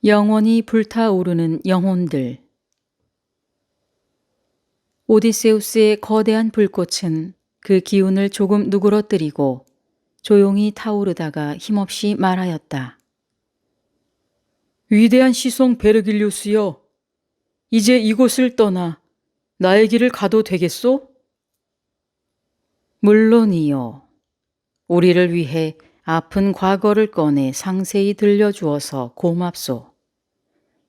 영원히 불타오르는 영혼들. 오디세우스의 거대한 불꽃은 그 기운을 조금 누그러뜨리고 조용히 타오르다가 힘없이 말하였다. 위대한 시송 베르길리우스여, 이제 이곳을 떠나 나의 길을 가도 되겠소? 물론이요. 우리를 위해 아픈 과거를 꺼내 상세히 들려주어서 고맙소.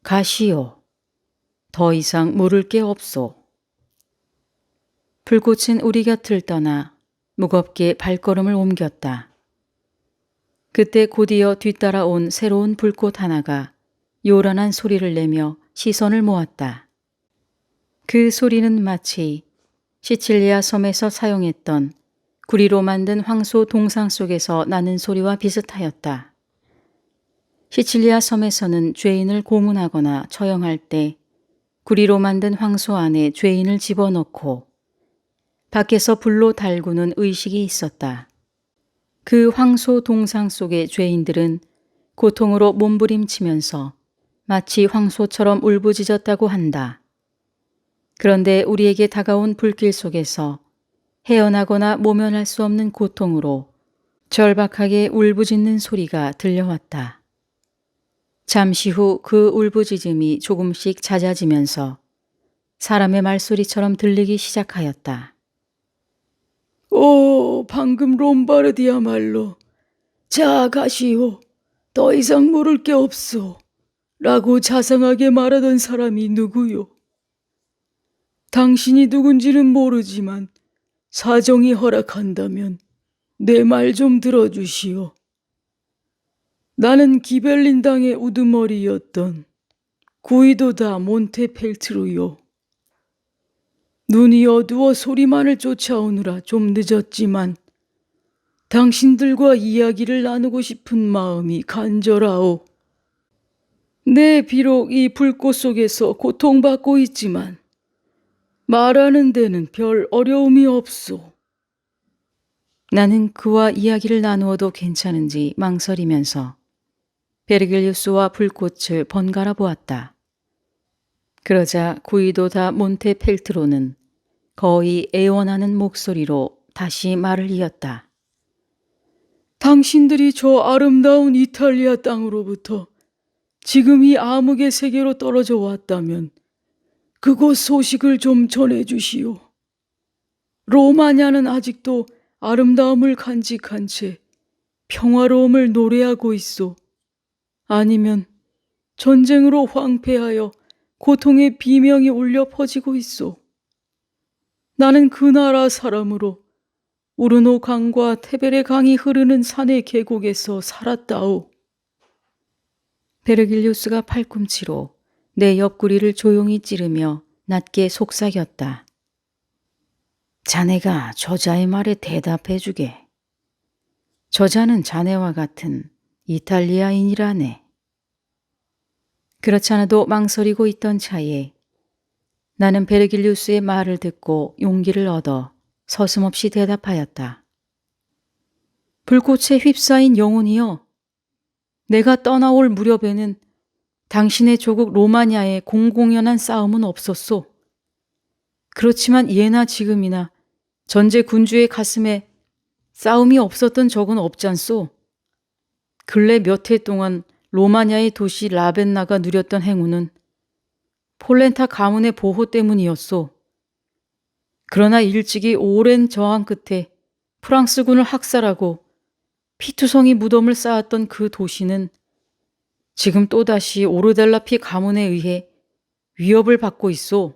가시오. 더 이상 물을 게 없소. 불꽃은 우리 곁을 떠나 무겁게 발걸음을 옮겼다. 그때 곧이어 뒤따라온 새로운 불꽃 하나가 요란한 소리를 내며 시선을 모았다. 그 소리는 마치 시칠리아 섬에서 사용했던 구리로 만든 황소 동상 속에서 나는 소리와 비슷하였다. 시칠리아 섬에서는 죄인을 고문하거나 처형할 때 구리로 만든 황소 안에 죄인을 집어넣고 밖에서 불로 달구는 의식이 있었다. 그 황소 동상 속의 죄인들은 고통으로 몸부림치면서 마치 황소처럼 울부짖었다고 한다. 그런데 우리에게 다가온 불길 속에서 헤어나거나 모면할 수 없는 고통으로 절박하게 울부짖는 소리가 들려왔다. 잠시 후 그 울부짖음이 조금씩 잦아지면서 사람의 말소리처럼 들리기 시작하였다. 오, 방금 롬바르디야말로 자 가시오. 더 이상 물을 게 없소. 라고 자상하게 말하던 사람이 누구요? 당신이 누군지는 모르지만 사정이 허락한다면 내 말 좀 들어주시오. 나는 기벨린 당의 우두머리였던 구이도다 몬테펠트루요. 눈이 어두워 소리만을 쫓아오느라 좀 늦었지만 당신들과 이야기를 나누고 싶은 마음이 간절하오. 내 비록 이 불꽃 속에서 고통받고 있지만 말하는 데는 별 어려움이 없소. 나는 그와 이야기를 나누어도 괜찮은지 망설이면서 베르길리우스와 불꽃을 번갈아 보았다. 그러자 구이도다 몬테펠트로는 거의 애원하는 목소리로 다시 말을 이었다. 당신들이 저 아름다운 이탈리아 땅으로부터 지금 이 암흑의 세계로 떨어져 왔다면 그곳 소식을 좀 전해주시오. 로마냐는 아직도 아름다움을 간직한 채 평화로움을 노래하고 있소. 아니면 전쟁으로 황폐하여 고통의 비명이 울려 퍼지고 있소. 나는 그 나라 사람으로 우르노 강과 테베레 강이 흐르는 산의 계곡에서 살았다오. 베르길리우스가 팔꿈치로 내 옆구리를 조용히 찌르며 낮게 속삭였다. 자네가 저자의 말에 대답해주게. 저자는 자네와 같은 이탈리아인이라네. 그렇지 않아도 망설이고 있던 차에 나는 베르길리우스의 말을 듣고 용기를 얻어 서슴없이 대답하였다. 불꽃에 휩싸인 영혼이여, 내가 떠나올 무렵에는 당신의 조국 로마냐에 공공연한 싸움은 없었소. 그렇지만 예나 지금이나 전제 군주의 가슴에 싸움이 없었던 적은 없잖소. 근래 몇 해 동안 로마냐의 도시 라벤나가 누렸던 행운은 폴렌타 가문의 보호 때문이었소. 그러나 일찍이 오랜 저항 끝에 프랑스군을 학살하고 피투성이 무덤을 쌓았던 그 도시는 지금 또다시 오르달라피 가문에 의해 위협을 받고 있소.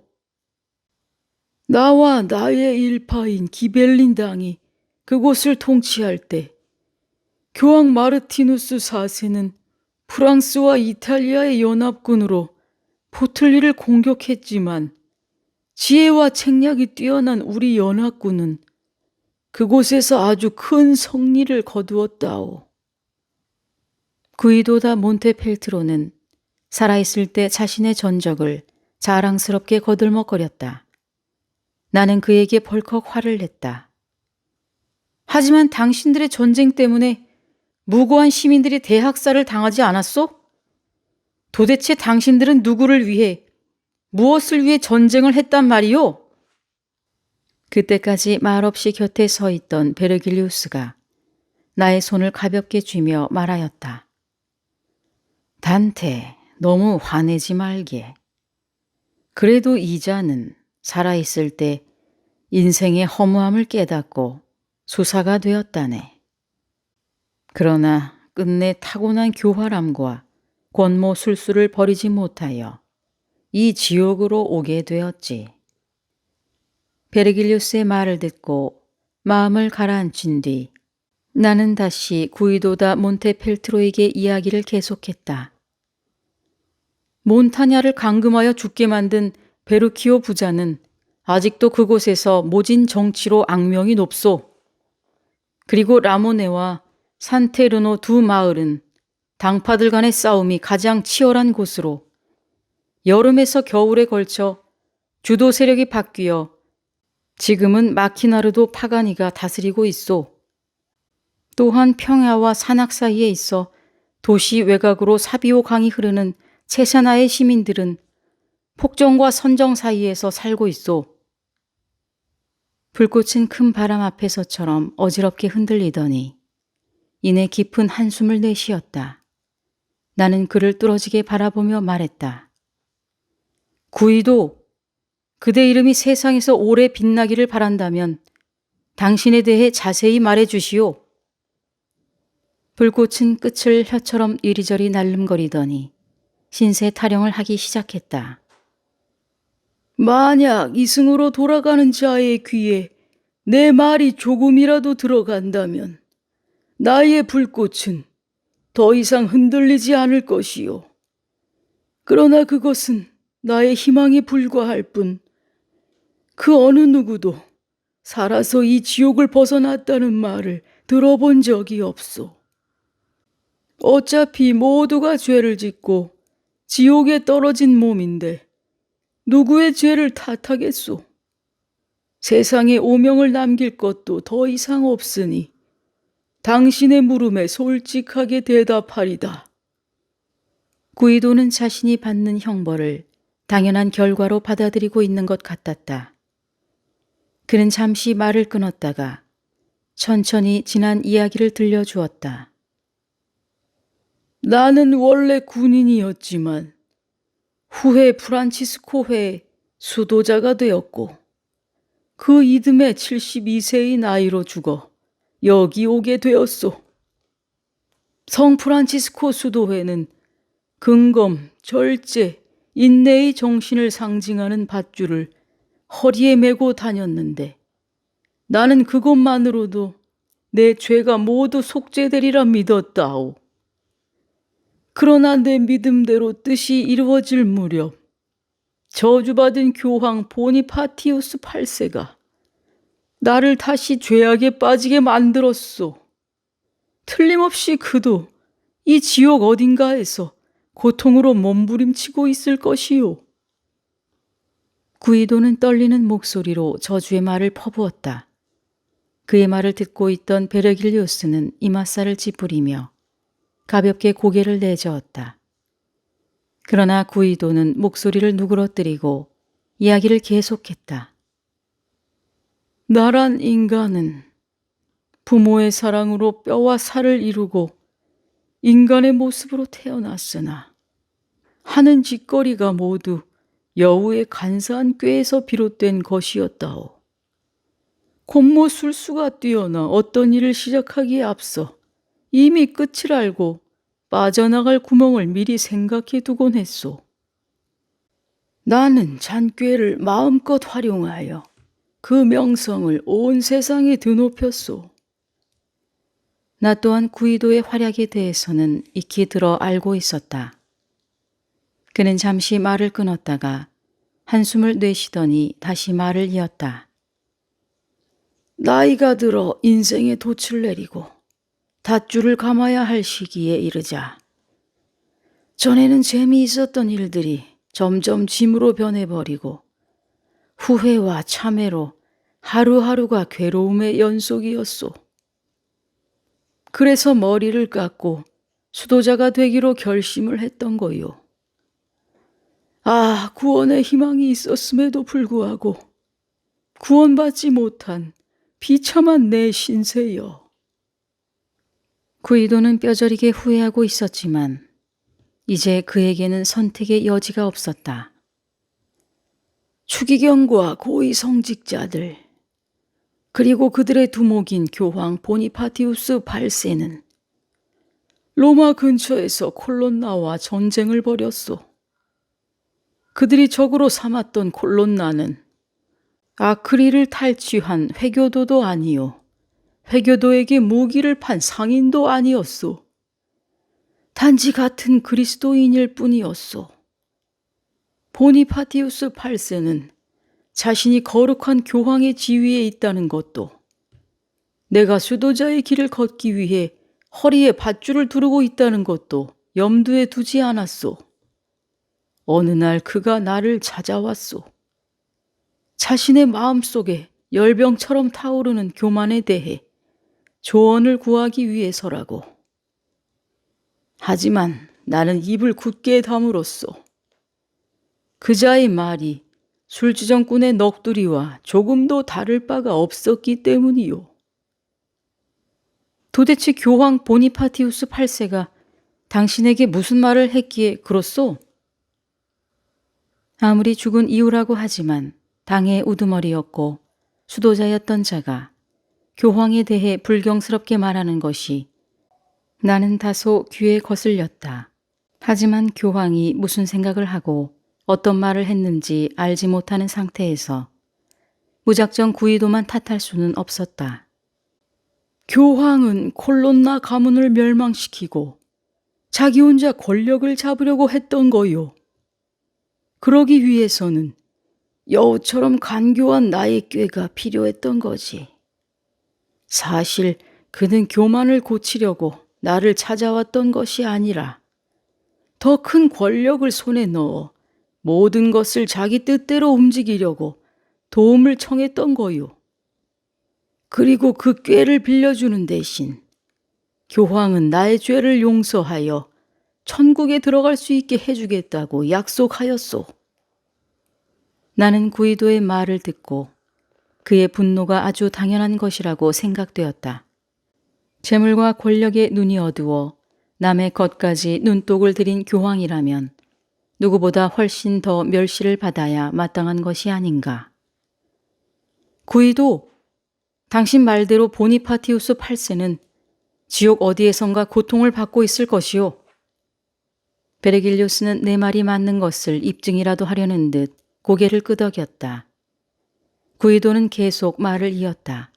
나와 나의 일파인 기벨린 당이 그곳을 통치할 때 교황 마르티누스 4세는 프랑스와 이탈리아의 연합군으로 포틀리를 공격했지만 지혜와 책략이 뛰어난 우리 연합군은 그곳에서 아주 큰 승리를 거두었다오. 구이도다 몬테펠트로는 살아있을 때 자신의 전적을 자랑스럽게 거들먹거렸다. 나는 그에게 벌컥 화를 냈다. 하지만 당신들의 전쟁 때문에 무고한 시민들이 대학살을 당하지 않았소? 도대체 당신들은 누구를 위해, 무엇을 위해 전쟁을 했단 말이오? 그때까지 말없이 곁에 서 있던 베르길리우스가 나의 손을 가볍게 쥐며 말하였다. 단테, 너무 화내지 말게. 그래도 이자는 살아있을 때 인생의 허무함을 깨닫고 수사가 되었다네. 그러나 끝내 타고난 교활함과 권모술수를 버리지 못하여 이 지옥으로 오게 되었지. 베르길리우스의 말을 듣고 마음을 가라앉힌 뒤 나는 다시 구이도다 몬테펠트로에게 이야기를 계속했다. 몬타냐를 감금하여 죽게 만든 베르키오 부자는 아직도 그곳에서 모진 정치로 악명이 높소. 그리고 라모네와 산테르노 두 마을은 당파들 간의 싸움이 가장 치열한 곳으로 여름에서 겨울에 걸쳐 주도 세력이 바뀌어 지금은 마키나르도 파가니가 다스리고 있소. 또한 평야와 산악 사이에 있어 도시 외곽으로 사비오 강이 흐르는 체사나의 시민들은 폭정과 선정 사이에서 살고 있소. 불꽃은 큰 바람 앞에서처럼 어지럽게 흔들리더니 이내 깊은 한숨을 내쉬었다. 나는 그를 뚫어지게 바라보며 말했다. 구이도, 그대 이름이 세상에서 오래 빛나기를 바란다면 당신에 대해 자세히 말해 주시오. 불꽃은 끝을 혀처럼 이리저리 날름거리더니 신세 타령을 하기 시작했다. 만약 이승으로 돌아가는 자의 귀에 내 말이 조금이라도 들어간다면 나의 불꽃은 더 이상 흔들리지 않을 것이요. 그러나 그것은 나의 희망에 불과할 뿐 그 어느 누구도 살아서 이 지옥을 벗어났다는 말을 들어본 적이 없소. 어차피 모두가 죄를 짓고 지옥에 떨어진 몸인데 누구의 죄를 탓하겠소? 세상에 오명을 남길 것도 더 이상 없으니 당신의 물음에 솔직하게 대답하리다. 구이도는 자신이 받는 형벌을 당연한 결과로 받아들이고 있는 것 같았다. 그는 잠시 말을 끊었다가 천천히 지난 이야기를 들려주었다. 나는 원래 군인이었지만 후에 프란치스코회의 수도자가 되었고 그 이듬해 72세의 나이로 죽어 여기 오게 되었소. 성 프란치스코 수도회는 근검, 절제, 인내의 정신을 상징하는 밧줄을 허리에 메고 다녔는데 나는 그것만으로도 내 죄가 모두 속죄되리라 믿었다오. 그러나 내 믿음대로 뜻이 이루어질 무렵 저주받은 교황 보니파티우스 8세가 나를 다시 죄악에 빠지게 만들었소. 틀림없이 그도 이 지옥 어딘가에서 고통으로 몸부림치고 있을 것이요. 구이도는 떨리는 목소리로 저주의 말을 퍼부었다. 그의 말을 듣고 있던 베르길리우스는 이맛살을 찌푸리며 가볍게 고개를 내저었다. 그러나 구이도는 목소리를 누그러뜨리고 이야기를 계속했다. 나란 인간은 부모의 사랑으로 뼈와 살을 이루고 인간의 모습으로 태어났으나 하는 짓거리가 모두 여우의 간사한 꾀에서 비롯된 것이었다오. 권모술수가 뛰어나 어떤 일을 시작하기에 앞서 이미 끝을 알고 빠져나갈 구멍을 미리 생각해 두곤 했소. 나는 잔꾀를 마음껏 활용하여 그 명성을 온 세상에 드높였소. 나 또한 구이도의 활약에 대해서는 익히 들어 알고 있었다. 그는 잠시 말을 끊었다가 한숨을 내쉬더니 다시 말을 이었다. 나이가 들어 인생의 돛을 내리고 닷줄을 감아야 할 시기에 이르자 전에는 재미있었던 일들이 점점 짐으로 변해버리고 후회와 참회로 하루하루가 괴로움의 연속이었소. 그래서 머리를 깎고 수도자가 되기로 결심을 했던 거요. 구원의 희망이 있었음에도 불구하고 구원받지 못한 비참한 내 신세여. 구이도는 뼈저리게 후회하고 있었지만 이제 그에게는 선택의 여지가 없었다. 추기경과 고위 성직자들, 그리고 그들의 두목인 교황 보니파티우스 8세는 로마 근처에서 콜론나와 전쟁을 벌였소. 그들이 적으로 삼았던 콜론나는 아크릴을 탈취한 회교도도 아니요, 회교도에게 무기를 판 상인도 아니었소. 단지 같은 그리스도인일 뿐이었소. 보니파티우스 8세는 자신이 거룩한 교황의 지위에 있다는 것도, 내가 수도자의 길을 걷기 위해 허리에 밧줄을 두르고 있다는 것도 염두에 두지 않았소. 어느 날 그가 나를 찾아왔소. 자신의 마음속에 열병처럼 타오르는 교만에 대해 조언을 구하기 위해서라고. 하지만 나는 입을 굳게 다물었소. 그자의 말이 술주정꾼의 넋두리와 조금도 다를 바가 없었기 때문이요. 도대체 교황 보니파티우스 8세가 당신에게 무슨 말을 했기에 그렇소? 아무리 죽은 이유라고 하지만 당의 우두머리였고 수도자였던 자가 교황에 대해 불경스럽게 말하는 것이 나는 다소 귀에 거슬렸다. 하지만 교황이 무슨 생각을 하고 어떤 말을 했는지 알지 못하는 상태에서 무작정 구이도만 탓할 수는 없었다. 교황은 콜론나 가문을 멸망시키고 자기 혼자 권력을 잡으려고 했던 거요. 그러기 위해서는 여우처럼 간교한 나의 꾀가 필요했던 거지. 사실 그는 교만을 고치려고 나를 찾아왔던 것이 아니라 더 큰 권력을 손에 넣어 모든 것을 자기 뜻대로 움직이려고 도움을 청했던 거요. 그리고 그 꾀를 빌려주는 대신 교황은 나의 죄를 용서하여 천국에 들어갈 수 있게 해주겠다고 약속하였소. 나는 구이도의 말을 듣고 그의 분노가 아주 당연한 것이라고 생각되었다. 재물과 권력에 눈이 어두워 남의 것까지 눈독을 들인 교황이라면 누구보다 훨씬 더 멸시를 받아야 마땅한 것이 아닌가. 구이도, 당신 말대로 보니파티우스 8세는 지옥 어디에선가 고통을 받고 있을 것이요. 베르길리우스는 내 말이 맞는 것을 입증이라도 하려는 듯 고개를 끄덕였다. 구이도는 계속 말을 이었다.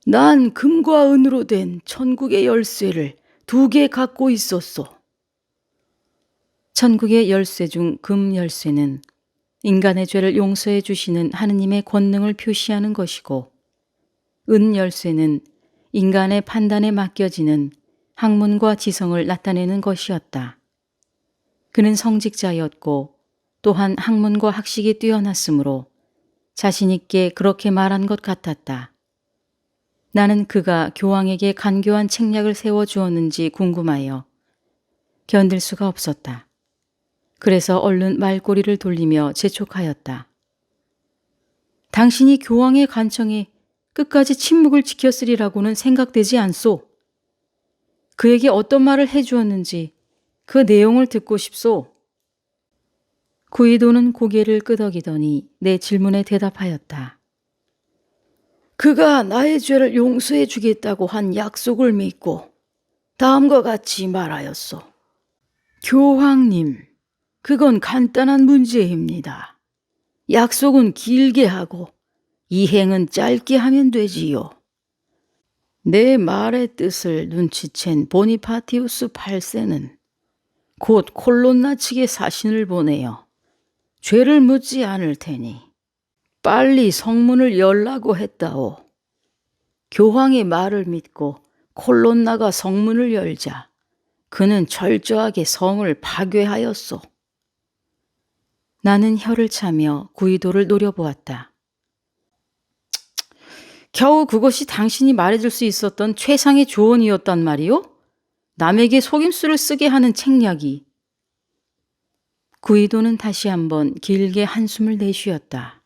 난 금과 은으로 된 천국의 열쇠를 2개 갖고 있었소. 천국의 열쇠 중 금 열쇠는 인간의 죄를 용서해 주시는 하느님의 권능을 표시하는 것이고, 은 열쇠는 인간의 판단에 맡겨지는 학문과 지성을 나타내는 것이었다. 그는 성직자였고 또한 학문과 학식이 뛰어났으므로 자신 있게 그렇게 말한 것 같았다. 나는 그가 교황에게 간교한 책략을 세워주었는지 궁금하여 견딜 수가 없었다. 그래서 얼른 말꼬리를 돌리며 재촉하였다. 당신이 교황의 간청에 끝까지 침묵을 지켰으리라고는 생각되지 않소. 그에게 어떤 말을 해주었는지 그 내용을 듣고 싶소. 구이도는 고개를 끄덕이더니 내 질문에 대답하였다. 그가 나의 죄를 용서해 주겠다고 한 약속을 믿고 다음과 같이 말하였소. 교황님, 그건 간단한 문제입니다. 약속은 길게 하고 이행은 짧게 하면 되지요. 내 말의 뜻을 눈치챈 보니파티우스 8세는 곧 콜론나 측에 사신을 보내어 죄를 묻지 않을 테니 빨리 성문을 열라고 했다오. 교황의 말을 믿고 콜론나가 성문을 열자 그는 철저하게 성을 파괴하였소. 나는 혀를 차며 구이도를 노려보았다. 겨우 그것이 당신이 말해줄 수 있었던 최상의 조언이었단 말이오? 남에게 속임수를 쓰게 하는 책략이. 구이도는 다시 한번 길게 한숨을 내쉬었다.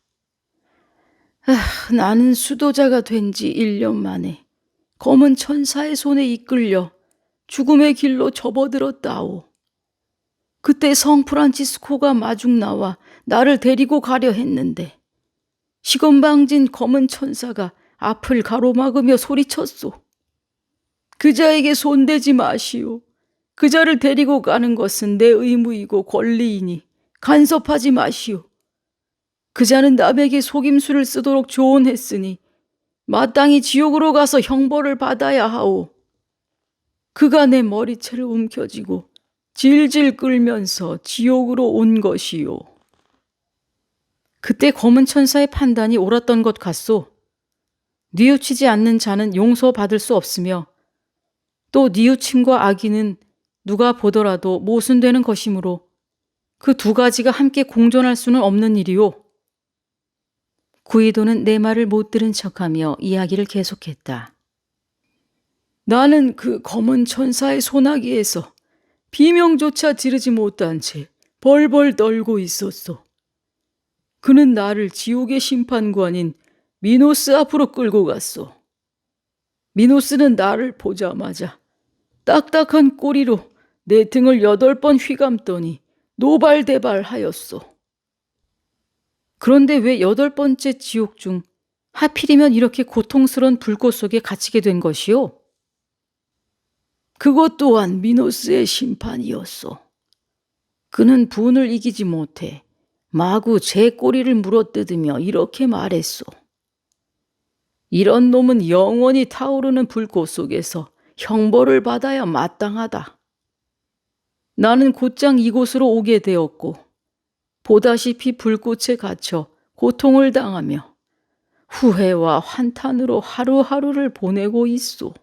나는 수도자가 된 지 1년 만에 검은 천사의 손에 이끌려 죽음의 길로 접어들었다오. 그때 성 프란치스코가 마중 나와 나를 데리고 가려 했는데 시건방진 검은 천사가 앞을 가로막으며 소리쳤소. 그자에게 손대지 마시오. 그자를 데리고 가는 것은 내 의무이고 권리이니 간섭하지 마시오. 그자는 남에게 속임수를 쓰도록 조언했으니 마땅히 지옥으로 가서 형벌을 받아야 하오. 그가 내 머리채를 움켜쥐고 질질 끌면서 지옥으로 온 것이요. 그때 검은 천사의 판단이 옳았던 것 같소. 뉘우치지 않는 자는 용서받을 수 없으며 또 뉘우침과 악의는 누가 보더라도 모순되는 것이므로 그 두 가지가 함께 공존할 수는 없는 일이요. 구이도는 내 말을 못 들은 척하며 이야기를 계속했다. 나는 그 검은 천사의 소나기에서 비명조차 지르지 못한 채 벌벌 떨고 있었소. 그는 나를 지옥의 심판관인 미노스 앞으로 끌고 갔소. 미노스는 나를 보자마자 딱딱한 꼬리로 내 등을 8번 휘감더니 노발대발하였소. 그런데 왜 8번째 지옥 중 하필이면 이렇게 고통스러운 불꽃 속에 갇히게 된 것이요? 그것 또한 미노스의 심판이었소. 그는 분을 이기지 못해 마구 제 꼬리를 물어뜯으며 이렇게 말했소. 이런 놈은 영원히 타오르는 불꽃 속에서 형벌을 받아야 마땅하다. 나는 곧장 이곳으로 오게 되었고 보다시피 불꽃에 갇혀 고통을 당하며 후회와 환탄으로 하루하루를 보내고 있소.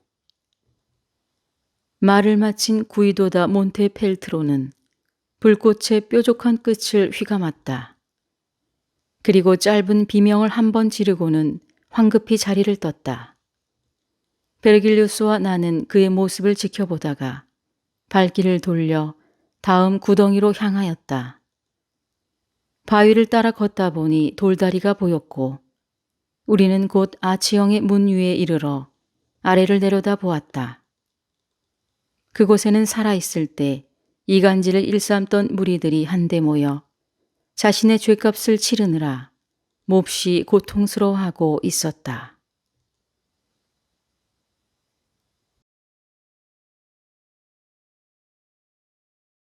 말을 마친 구이도다 몬테펠트로는 불꽃의 뾰족한 끝을 휘감았다. 그리고 짧은 비명을 한 번 지르고는 황급히 자리를 떴다. 베르길리우스와 나는 그의 모습을 지켜보다가 발길을 돌려 다음 구덩이로 향하였다. 바위를 따라 걷다 보니 돌다리가 보였고 우리는 곧 아치형의 문 위에 이르러 아래를 내려다 보았다. 그곳에는 살아있을 때 이간질을 일삼던 무리들이 한데 모여 자신의 죗값을 치르느라 몹시 고통스러워하고 있었다.